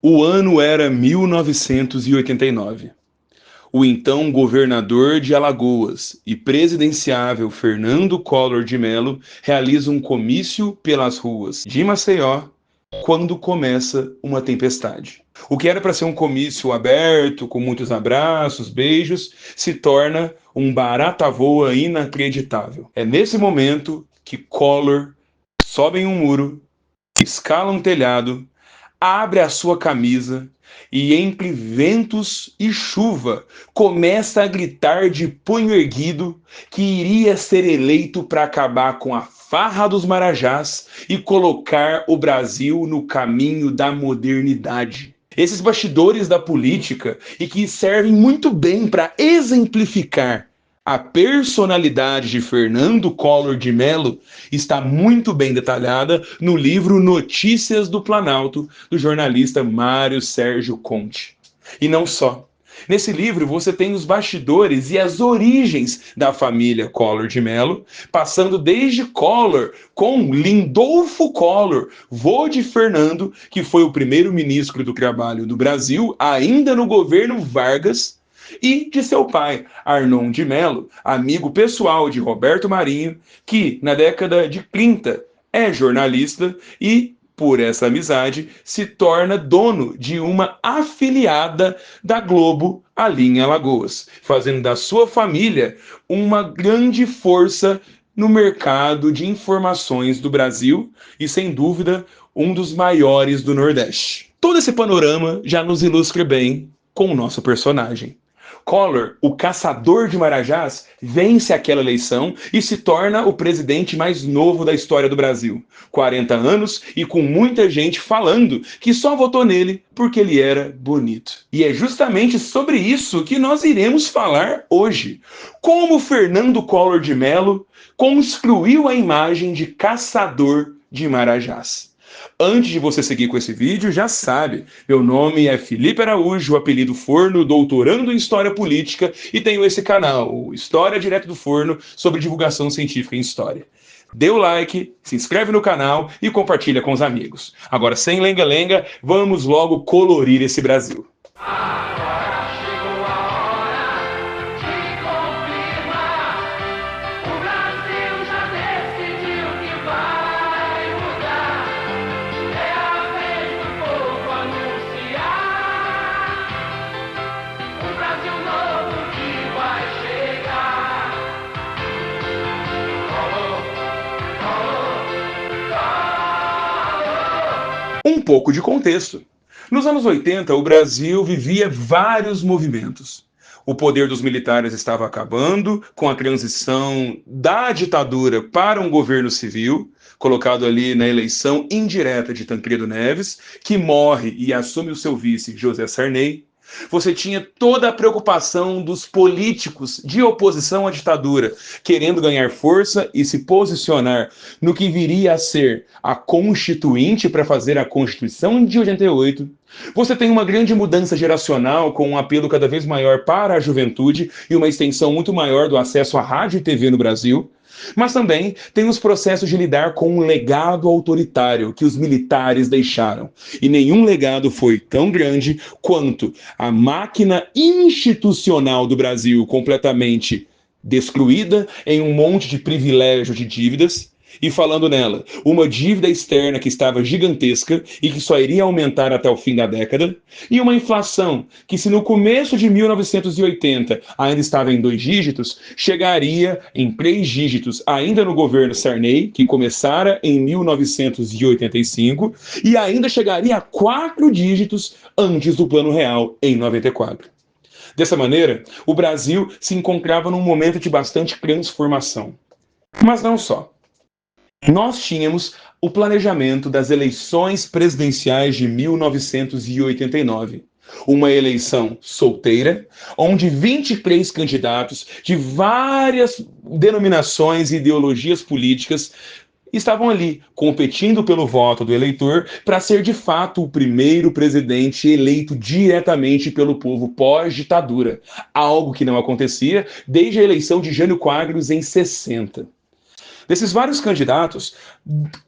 O ano era 1989. O então governador de Alagoas e presidenciável Fernando Collor de Mello realiza um comício pelas ruas de Maceió quando começa uma tempestade. O que era para ser um comício aberto, com muitos abraços, beijos, se torna um barata-voa inacreditável. É nesse momento que Collor sobe em um muro, escala um telhado, abre a sua camisa e, entre ventos e chuva, começa a gritar de punho erguido que iria ser eleito para acabar com a farra dos Marajás e colocar o Brasil no caminho da modernidade. Esses bastidores da política e que servem muito bem para exemplificar a personalidade de Fernando Collor de Mello está muito bem detalhada no livro Notícias do Planalto, do jornalista Mário Sérgio Conte. E não só. Nesse livro você tem os bastidores e as origens da família Collor de Mello, passando desde Collor com Lindolfo Collor, vô de Fernando, que foi o primeiro-ministro do Trabalho do Brasil, ainda no governo Vargas, e de seu pai, Arnon de Mello, amigo pessoal de Roberto Marinho, que na década de 30 é jornalista e, por essa amizade, se torna dono de uma afiliada da Globo ali em Alagoas, fazendo da sua família uma grande força no mercado de informações do Brasil e, sem dúvida, um dos maiores do Nordeste. Todo esse panorama já nos ilustra bem com o nosso personagem. Collor, o caçador de Marajás, vence aquela eleição e se torna o presidente mais novo da história do Brasil. 40 anos e com muita gente falando que só votou nele porque ele era bonito. E é justamente sobre isso que nós iremos falar hoje. Como Fernando Collor de Mello construiu a imagem de caçador de Marajás. Antes de você seguir com esse vídeo, já sabe, meu nome é Felipe Araújo, apelido Forno, doutorando em História Política, e tenho esse canal, o História Direto do Forno, sobre divulgação científica em História. Dê o like, se inscreve no canal e compartilha com os amigos. Agora, sem lenga-lenga, vamos logo colorir esse Brasil. Um pouco de contexto. Nos anos 80, o Brasil vivia vários movimentos. O poder dos militares estava acabando com a transição da ditadura para um governo civil, colocado ali na eleição indireta de Tancredo Neves, que morre e assume o seu vice, José Sarney. Você tinha toda a preocupação dos políticos de oposição à ditadura, querendo ganhar força e se posicionar no que viria a ser a Constituinte para fazer a Constituição de 88. Você tem uma grande mudança geracional com um apelo cada vez maior para a juventude e uma extensão muito maior do acesso à rádio e TV no Brasil. Mas também tem os processos de lidar com um legado autoritário que os militares deixaram. E nenhum legado foi tão grande quanto a máquina institucional do Brasil completamente destruída em um monte de privilégio de dívidas. E falando nela, uma dívida externa que estava gigantesca e que só iria aumentar até o fim da década, e uma inflação que, se no começo de 1980 ainda estava em 2 dígitos, chegaria em 3 dígitos ainda no governo Sarney, que começara em 1985, e ainda chegaria a 4 dígitos antes do Plano Real, em 94. Dessa maneira, o Brasil se encontrava num momento de bastante transformação. Mas não só. Nós tínhamos o planejamento das eleições presidenciais de 1989. Uma eleição solteira, onde 23 candidatos de várias denominações e ideologias políticas estavam ali, competindo pelo voto do eleitor para ser de fato o primeiro presidente eleito diretamente pelo povo pós-ditadura, algo que não acontecia desde a eleição de Jânio Quadros em 60. Desses vários candidatos,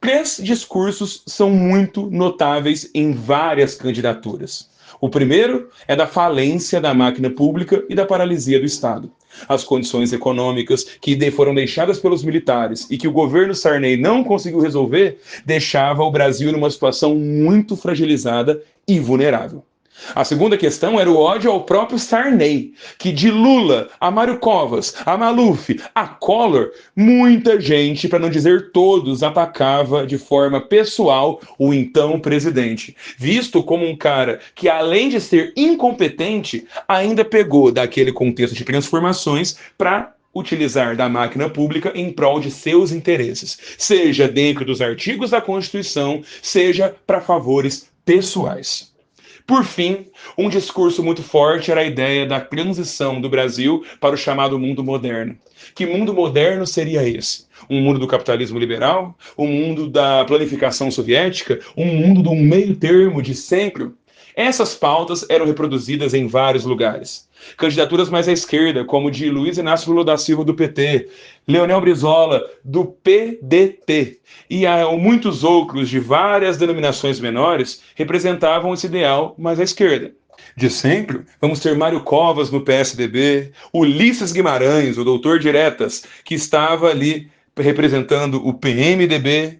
3 discursos são muito notáveis em várias candidaturas. O primeiro é da falência da máquina pública e da paralisia do Estado. As condições econômicas que foram deixadas pelos militares e que o governo Sarney não conseguiu resolver deixava o Brasil numa situação muito fragilizada e vulnerável. A segunda questão era o ódio ao próprio Sarney, que de Lula a Mário Covas, a Maluf, a Collor, muita gente, para não dizer todos, atacava de forma pessoal o então presidente, visto como um cara que, além de ser incompetente, ainda pegou daquele contexto de transformações para utilizar da máquina pública em prol de seus interesses, seja dentro dos artigos da Constituição, seja para favores pessoais. Por fim, um discurso muito forte era a ideia da transição do Brasil para o chamado mundo moderno. Que mundo moderno seria esse? Um mundo do capitalismo liberal? Um mundo da planificação soviética? Um mundo do meio termo de sempre? Essas pautas eram reproduzidas em vários lugares. Candidaturas mais à esquerda, como de Luiz Inácio Lula da Silva, do PT, Leonel Brizola, do PDT, e muitos outros de várias denominações menores, representavam esse ideal mais à esquerda. De sempre, vamos ter Mário Covas no PSDB, Ulisses Guimarães, o doutor Diretas, que estava ali representando o PMDB,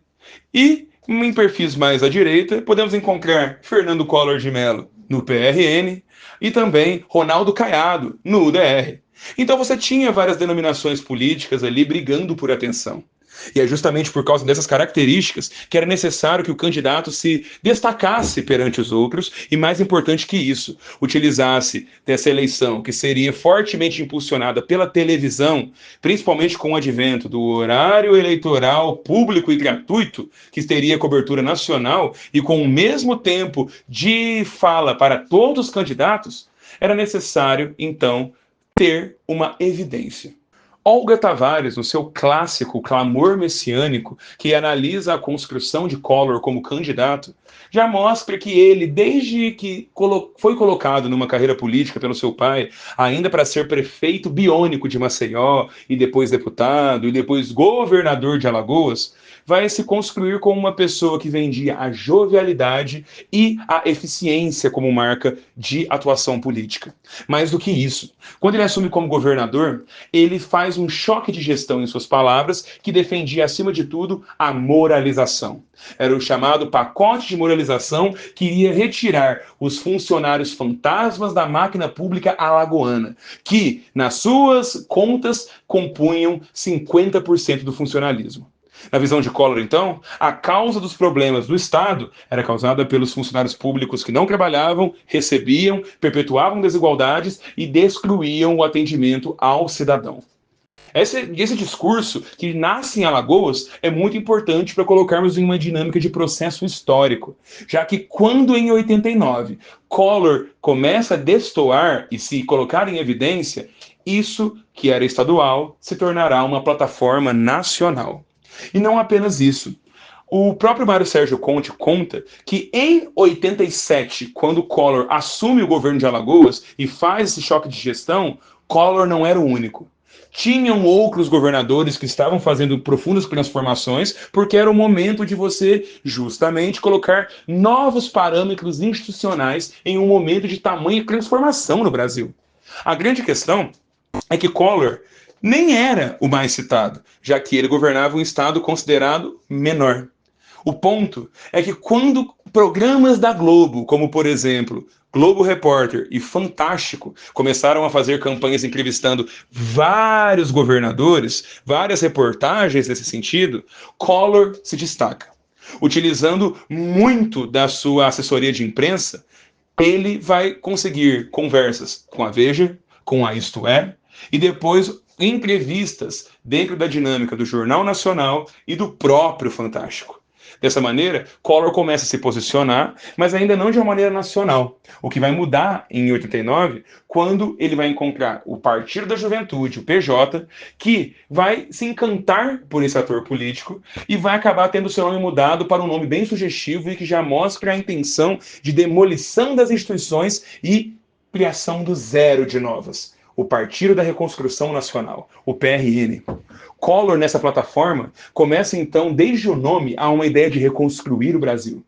e em perfis mais à direita, podemos encontrar Fernando Collor de Mello no PRN e também Ronaldo Caiado no UDR. Então você tinha várias denominações políticas ali brigando por atenção. E é justamente por causa dessas características que era necessário que o candidato se destacasse perante os outros e, mais importante que isso, utilizasse dessa eleição, que seria fortemente impulsionada pela televisão, principalmente com o advento do horário eleitoral público e gratuito, que teria cobertura nacional e com o mesmo tempo de fala para todos os candidatos, era necessário, então, ter uma evidência. Olga Tavares, no seu clássico Clamor Messiânico, que analisa a construção de Collor como candidato, já mostra que ele, desde que foi colocado numa carreira política pelo seu pai, ainda para ser prefeito biônico de Maceió, e depois deputado, e depois governador de Alagoas, vai se construir como uma pessoa que vendia a jovialidade e a eficiência como marca de atuação política. Mais do que isso, quando ele assume como governador, ele faz um choque de gestão em suas palavras que defendia, acima de tudo, a moralização. Era o chamado pacote de moralização que iria retirar os funcionários fantasmas da máquina pública alagoana, que, nas suas contas, compunham 50% do funcionalismo. Na visão de Collor, então, a causa dos problemas do Estado era causada pelos funcionários públicos que não trabalhavam, recebiam, perpetuavam desigualdades e destruíam o atendimento ao cidadão. Esse discurso, que nasce em Alagoas, é muito importante para colocarmos em uma dinâmica de processo histórico, já que quando em 89 Collor começa a destoar e se colocar em evidência, isso, que era estadual, se tornará uma plataforma nacional. E não apenas isso. O próprio Mário Sérgio Conte conta que em 87, quando Collor assume o governo de Alagoas e faz esse choque de gestão, Collor não era o único. Tinham outros governadores que estavam fazendo profundas transformações, porque era o momento de você justamente colocar novos parâmetros institucionais em um momento de tamanha transformação no Brasil. A grande questão é que Collor nem era o mais citado, já que ele governava um estado considerado menor. O ponto é que quando programas da Globo, como por exemplo Globo Repórter e Fantástico, começaram a fazer campanhas entrevistando vários governadores, várias reportagens nesse sentido, Collor se destaca. Utilizando muito da sua assessoria de imprensa, ele vai conseguir conversas com a Veja, com a Isto É, e depois entrevistas dentro da dinâmica do Jornal Nacional e do próprio Fantástico. Dessa maneira, Collor começa a se posicionar, mas ainda não de uma maneira nacional. O que vai mudar em 89, quando ele vai encontrar o Partido da Juventude, o PJ, que vai se encantar por esse ator político e vai acabar tendo seu nome mudado para um nome bem sugestivo e que já mostra a intenção de demolição das instituições e criação do zero de novas. o Partido da Reconstrução Nacional, o PRN. Collor, nessa plataforma, começa então, desde o nome, a uma ideia de reconstruir o Brasil.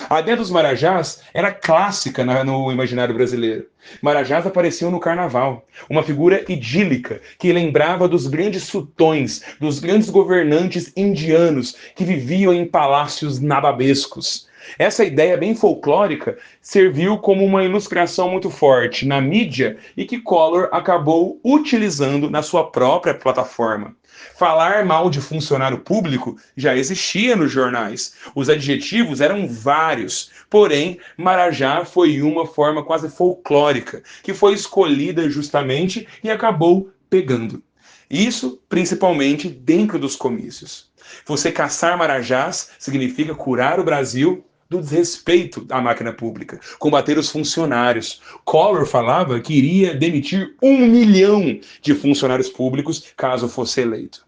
A ideia dos Marajás era clássica no imaginário brasileiro. Marajás apareciam no carnaval, uma figura idílica que lembrava dos grandes sultões, dos grandes governantes indianos que viviam em palácios nababescos. Essa ideia bem folclórica serviu como uma ilustração muito forte na mídia e que Collor acabou utilizando na sua própria plataforma. Falar mal de funcionário público já existia nos jornais. Os adjetivos eram vários, porém, Marajá foi uma forma quase folclórica, que foi escolhida justamente e acabou pegando. Isso principalmente dentro dos comícios. Você caçar Marajás significa curar o Brasil do desrespeito à máquina pública, combater os funcionários. Collor falava que iria demitir 1 milhão de funcionários públicos caso fosse eleito.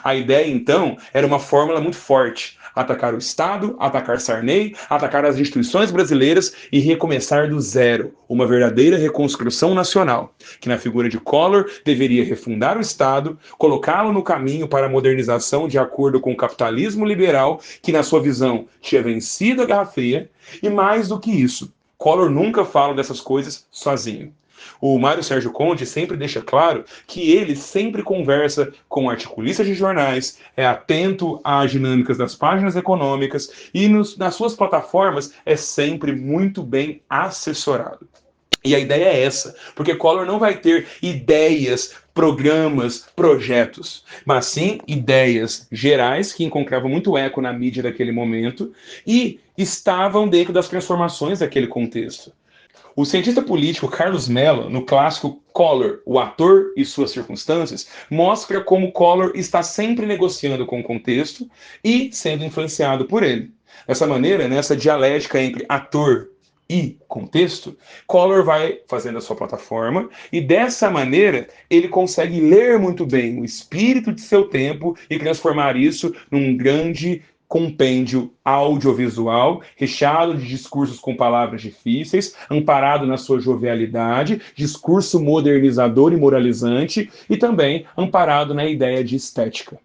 A ideia, então, era uma fórmula muito forte: atacar o Estado, atacar Sarney, atacar as instituições brasileiras e recomeçar do zero, uma verdadeira reconstrução nacional, que na figura de Collor deveria refundar o Estado, colocá-lo no caminho para a modernização de acordo com o capitalismo liberal, que na sua visão tinha vencido a Guerra Fria, e mais do que isso, Collor nunca fala dessas coisas sozinho. O Mário Sérgio Conde sempre deixa claro que ele sempre conversa com articulistas de jornais, é atento às dinâmicas das páginas econômicas e nas suas plataformas é sempre muito bem assessorado. E a ideia é essa, porque Collor não vai ter ideias, programas, projetos, mas sim ideias gerais que encontravam muito eco na mídia daquele momento e estavam dentro das transformações daquele contexto. O cientista político Carlos Mello, no clássico Collor, o ator e suas circunstâncias, mostra como Collor está sempre negociando com o contexto e sendo influenciado por ele. Dessa maneira, nessa dialética entre ator e contexto, Collor vai fazendo a sua plataforma e dessa maneira ele consegue ler muito bem o espírito de seu tempo e transformar isso num grande compêndio audiovisual, recheado de discursos com palavras difíceis, amparado na sua jovialidade, discurso modernizador e moralizante, e também amparado na ideia de estética.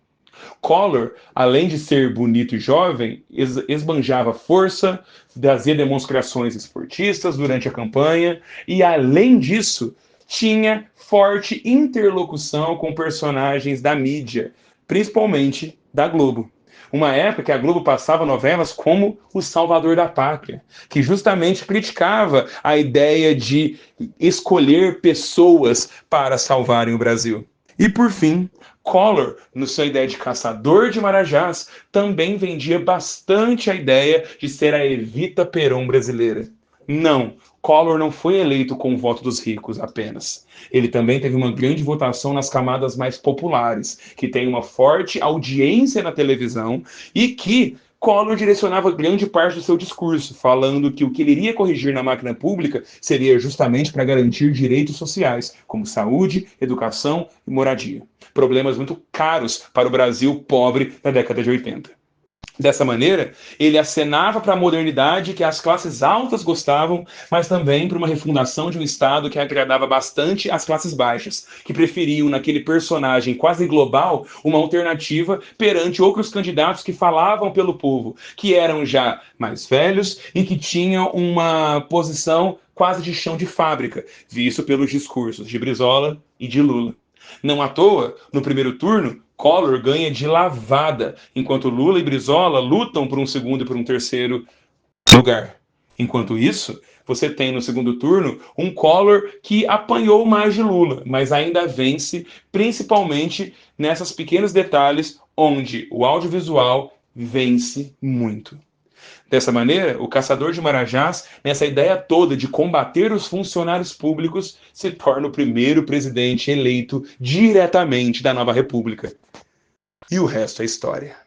Collor, além de ser bonito e jovem, esbanjava força, fazia demonstrações esportistas durante a campanha, e além disso, tinha forte interlocução com personagens da mídia, principalmente da Globo. Uma época que a Globo passava novelas como O Salvador da Pátria, que justamente criticava a ideia de escolher pessoas para salvarem o Brasil. E por fim, Collor, na sua ideia de caçador de marajás, também vendia bastante a ideia de ser a Evita Peron brasileira. Não, Collor não foi eleito com o voto dos ricos apenas. Ele também teve uma grande votação nas camadas mais populares, que tem uma forte audiência na televisão e que Collor direcionava grande parte do seu discurso, falando que o que ele iria corrigir na máquina pública seria justamente para garantir direitos sociais, como saúde, educação e moradia. Problemas muito caros para o Brasil pobre da década de 80. Dessa maneira, ele acenava para a modernidade que as classes altas gostavam, mas também para uma refundação de um Estado que agradava bastante às classes baixas, que preferiam, naquele personagem quase global, uma alternativa perante outros candidatos que falavam pelo povo, que eram já mais velhos e que tinham uma posição quase de chão de fábrica, visto pelos discursos de Brizola e de Lula. Não à toa, no primeiro turno, Collor ganha de lavada, enquanto Lula e Brizola lutam por um segundo e por um terceiro lugar. Enquanto isso, você tem no segundo turno um Collor que apanhou mais de Lula, mas ainda vence, principalmente nessas pequenos detalhes onde o audiovisual vence muito. Dessa maneira, o caçador de marajás, nessa ideia toda de combater os funcionários públicos, se torna o primeiro presidente eleito diretamente da nova república. E o resto é história.